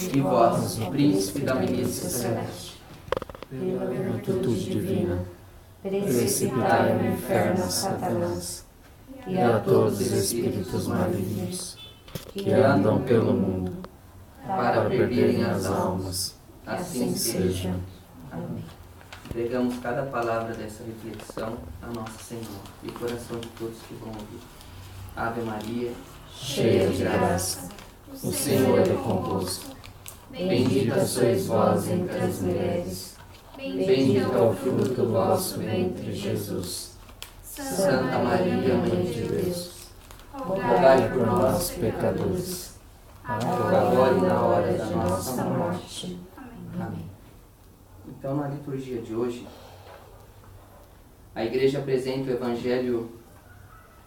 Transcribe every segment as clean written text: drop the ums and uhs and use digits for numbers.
E vós, príncipe da milícia celeste, pela virtude divina, precipitai no inferno a Satanás e a todos os espíritos malignos que andam pelo mundo, para perderem as almas. Assim seja. Amém. Entregamos cada palavra dessa reflexão a Nossa Senhora e o coração de todos que vão ouvir. Ave Maria, Cheia de graça, o Senhor é convosco. Bendita sois vós entre as mulheres, bendito é o fruto do vosso ventre, Jesus. Santa Maria, Mãe de Deus, rogai por nós, pecadores, agora e na hora da nossa morte. Amém. Então, na liturgia de hoje, a Igreja apresenta o Evangelho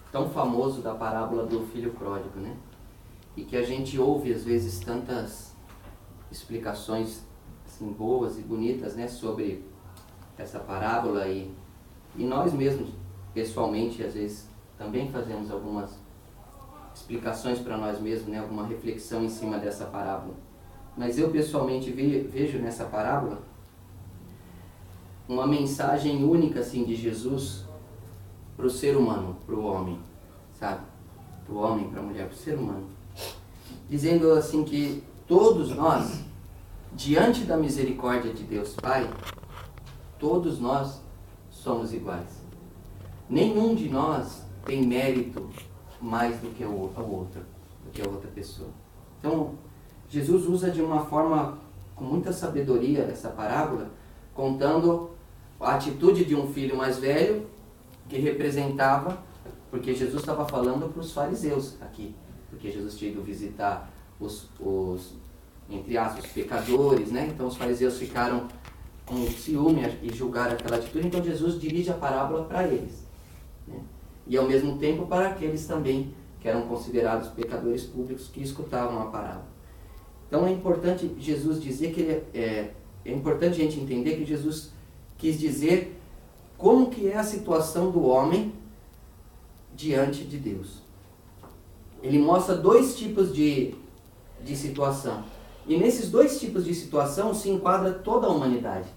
tão famoso da parábola do filho pródigo, né? E que a gente ouve, às vezes, tantas explicações assim, boas e bonitas, né, sobre essa parábola. E nós mesmos, pessoalmente, às vezes, também fazemos algumas explicações para nós mesmos, né, alguma reflexão em cima dessa parábola. Mas eu, pessoalmente, vejo nessa parábola uma mensagem única assim, de Jesus para o ser humano, para o homem, sabe? Para o homem, para a mulher, para o ser humano. Dizendo assim que todos nós, diante da misericórdia de Deus Pai, todos nós somos iguais. Nenhum de nós tem mérito mais do que o outro, do que a outra pessoa. Então, Jesus usa de uma forma com muita sabedoria essa parábola, contando a atitude de um filho mais velho que representava, porque Jesus estava falando para os fariseus aqui, porque Jesus tinha ido visitar os entre aspas, os pecadores, né? Então os fariseus ficaram com ciúme e julgaram aquela atitude, então Jesus dirige a parábola para eles, né? E ao mesmo tempo para aqueles também que eram considerados pecadores públicos que escutavam a parábola. Então é importante Jesus dizer que é importante a gente entender que Jesus quis dizer como que é a situação do homem diante de Deus. Ele mostra dois tipos de situação. E nesses dois tipos de situação se enquadra toda a humanidade,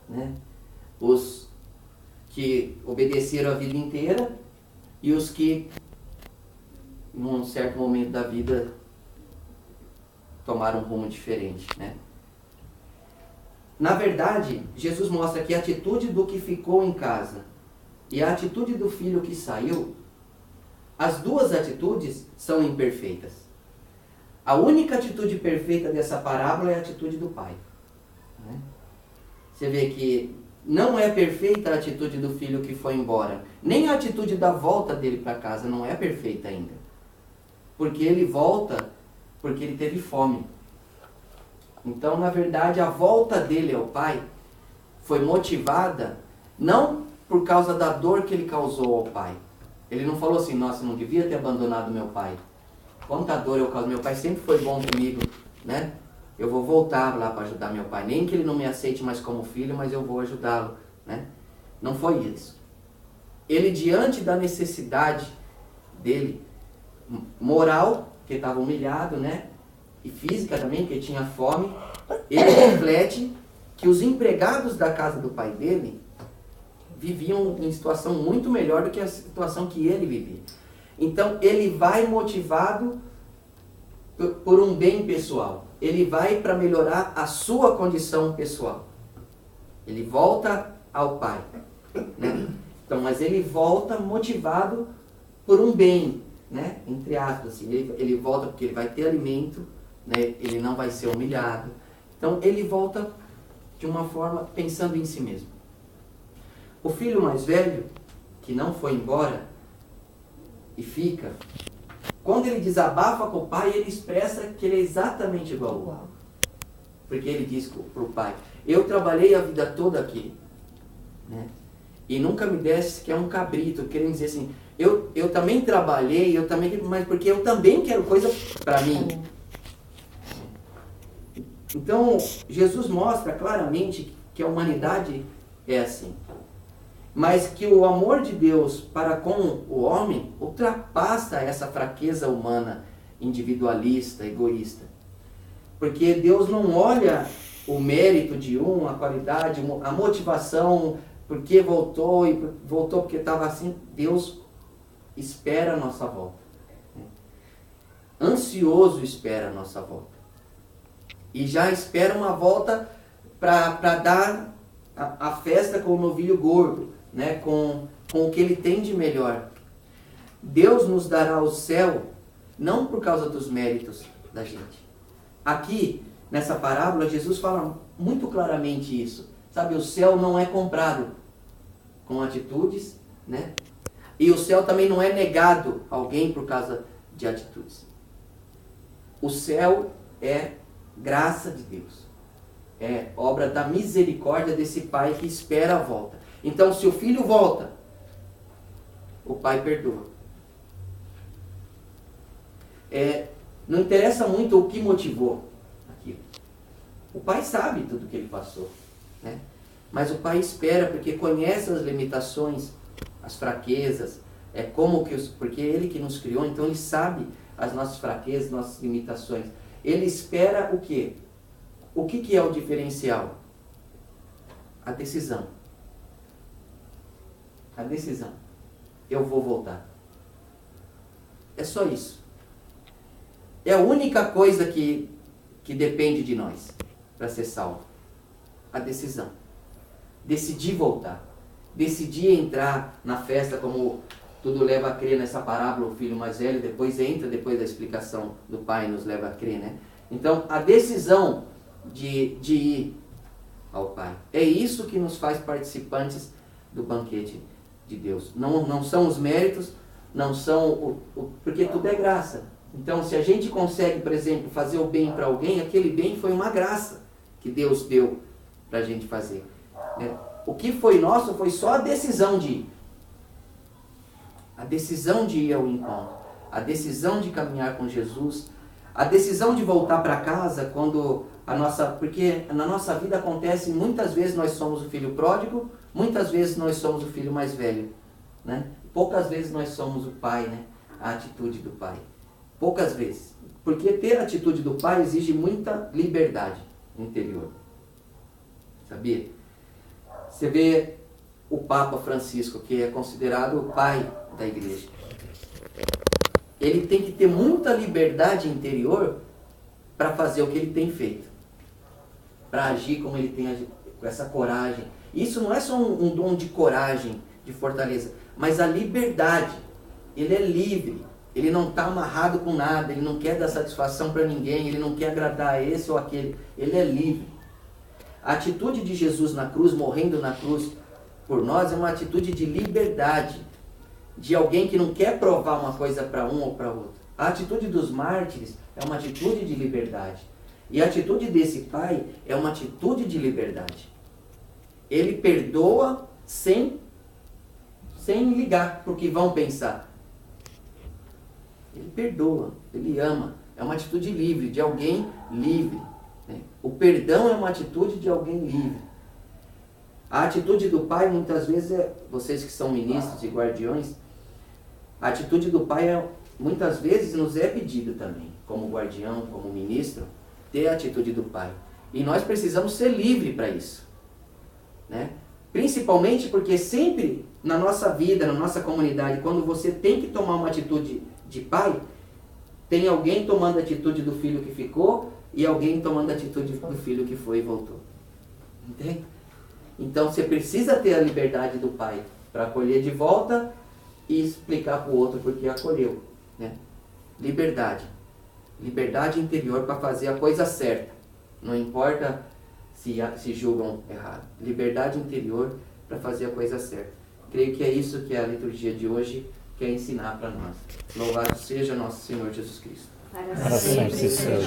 né? Os que obedeceram a vida inteira e os que, num certo momento da vida, tomaram um rumo diferente, né? Na verdade, Jesus mostra que a atitude do que ficou em casa e a atitude do filho que saiu, as duas atitudes são imperfeitas. A única atitude perfeita dessa parábola é a atitude do pai, né? Você vê que não é perfeita a atitude do filho que foi embora, nem a atitude da volta dele para casa não é perfeita ainda. Porque ele volta porque ele teve fome. Então, na verdade, a volta dele ao pai foi motivada não por causa da dor que ele causou ao pai. Ele não falou assim, nossa, não devia ter abandonado meu pai. Quanta dor eu causo, meu pai sempre foi bom comigo, né? Eu vou voltar lá para ajudar meu pai. Nem que ele não me aceite mais como filho, mas eu vou ajudá-lo, né? Não foi isso. Ele, diante da necessidade dele, moral, que estava humilhado, né? E física também, que tinha fome, ele reflete que os empregados da casa do pai dele viviam em situação muito melhor do que a situação que ele vivia. Então, ele vai motivado por um bem pessoal. Ele vai para melhorar a sua condição pessoal. Ele volta ao pai, né? Então, mas ele volta motivado por um bem, né? Entre aspas, assim. Ele volta porque ele vai ter alimento, né? Ele não vai ser humilhado. Então, ele volta de uma forma pensando em si mesmo. O filho mais velho, que não foi embora e fica, quando ele desabafa com o pai, ele expressa que ele é exatamente igual ao pai. Porque ele diz para o pai, eu trabalhei a vida toda aqui, né? E nunca me desse que é um cabrito, querendo dizer assim, eu também trabalhei, mas porque eu também quero coisa para mim. Então, Jesus mostra claramente que a humanidade é assim. Mas que o amor de Deus para com o homem ultrapassa essa fraqueza humana, individualista, egoísta. Porque Deus não olha o mérito de um, a qualidade, a motivação, porque voltou e voltou porque estava assim. Deus espera a nossa volta. Ansioso espera a nossa volta. E já espera uma volta para dar a festa com o novilho gordo, né? com o que ele tem de melhor. Deus nos dará o céu não por causa dos méritos da gente. Aqui, nessa parábola, Jesus fala muito claramente isso. Sabe, o céu não é comprado com atitudes, né? E o céu também não é negado a alguém por causa de atitudes. O céu é graça de Deus. É obra da misericórdia desse pai que espera a volta. Então, se o filho volta, o pai perdoa. Não interessa muito o que motivou aquilo. O pai sabe tudo que ele passou, né? Mas o pai espera porque conhece as limitações, as fraquezas, porque é ele que nos criou, então ele sabe as nossas fraquezas, nossas limitações. Ele espera o quê? O que é o diferencial? A decisão. A decisão. Eu vou voltar. É só isso. É a única coisa que depende de nós para ser salvo. A decisão. Decidir voltar. Decidir entrar na festa, como tudo leva a crer nessa parábola, o filho mais velho, depois entra, depois da explicação do pai nos leva a crer, né? Então, a decisão de ir ao pai. É isso que nos faz participantes do banquete de Deus. Não são os méritos, não são porque tudo é graça. Então, se a gente consegue, por exemplo, fazer o bem para alguém, aquele bem foi uma graça que Deus deu para a gente fazer, né? O que foi nosso foi só a decisão de ir. A decisão de ir ao encontro. A decisão de caminhar com Jesus. A decisão de voltar para casa porque na nossa vida acontece, muitas vezes nós somos o filho pródigo, muitas vezes nós somos o filho mais velho, né? Poucas vezes nós somos o pai, né? A atitude do pai. Poucas vezes. Porque ter a atitude do pai exige muita liberdade interior. Sabia? Você vê o Papa Francisco, que é considerado o pai da igreja. Ele tem que ter muita liberdade interior para fazer o que ele tem feito. Para agir como ele tem agido, com essa coragem. Isso não é só um dom de coragem, de fortaleza, mas a liberdade. Ele é livre. Ele não está amarrado com nada, ele não quer dar satisfação para ninguém, ele não quer agradar a esse ou aquele. Ele é livre. A atitude de Jesus na cruz, morrendo na cruz por nós, é uma atitude de liberdade. De alguém que não quer provar uma coisa para um ou para outro. A atitude dos mártires é uma atitude de liberdade. E a atitude desse pai é uma atitude de liberdade. Ele perdoa sem ligar para o que vão pensar. Ele perdoa, ele ama. É uma atitude livre, de alguém livre, né? O perdão é uma atitude de alguém livre. A atitude do pai, muitas vezes, vocês que são ministros e guardiões, a atitude do pai, muitas vezes, nos é pedido também, como guardião, como ministro, ter a atitude do pai. E nós precisamos ser livres para isso, né? Principalmente porque sempre na nossa vida, na nossa comunidade, quando você tem que tomar uma atitude de pai, tem alguém tomando a atitude do filho que ficou e alguém tomando a atitude do filho que foi e voltou. Entende? Então você precisa ter a liberdade do pai para acolher de volta e explicar para o outro porque acolheu, né? Liberdade. Liberdade interior para fazer a coisa certa. Não importa se julgam errado. Liberdade interior para fazer a coisa certa. Creio que é isso que a liturgia de hoje quer ensinar para nós. Louvado seja nosso Senhor Jesus Cristo. Para sempre seja.